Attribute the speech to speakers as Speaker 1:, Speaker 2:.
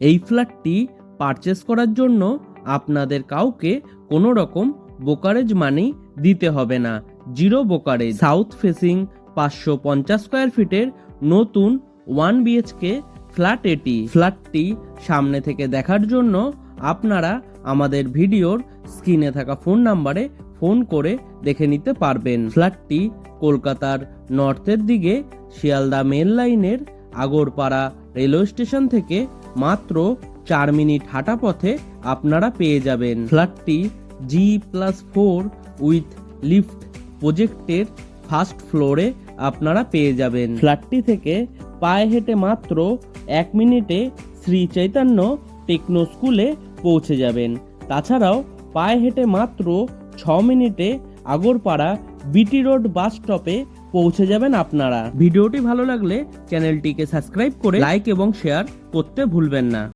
Speaker 1: এই ফ্ল্যাটটি পারচেস করার জন্য আপনাদের কাউকে কোনো রকম ব্রোকারেজ মানি দিতে হবে না, zero brokerage. South facing 550 square ফিটের নতুন 1 BHK ফ্ল্যাট এটি। ফ্ল্যাটটি সামনে থেকে দেখার জন্য আপনারা আমাদের ভিডিওর স্ক্রিনে থাকা ফোন নাম্বারে ফোন করে দেখে নিতে পারবেন। ফ্ল্যাটটি কলকাতার নর্থের দিকে শিয়ালদা মেল লাইনের আগরপাড়া রেলওয়ে স্টেশন থেকে মাত্র 4 মিনিট হাঁটা পথে আপনারা পেয়ে যাবেন। ফ্ল্যাটটি G+4 উইথ লিফট প্রজেক্টের ফার্স্ট ফ্লোরে আপনারা পেয়ে যাবেন। ফ্ল্যাটটি থেকে পায়ে হেঁটে মাত্র 1 মিনিটে শ্রী চৈতন্য টেকনো স্কুলে পৌঁছে যাবেন। তাছাড়াও পায়ে হেঁটে মাত্র 6 মিনিটে আগরপাড়া BT রোড বাস স্টপে পৌঁছে যাবেন আপনারা। ভিডিওটি ভালো লাগলে চ্যানেলটিকে সাবস্ক্রাইব করে লাইক এবং শেয়ার করতে ভুলবেন না।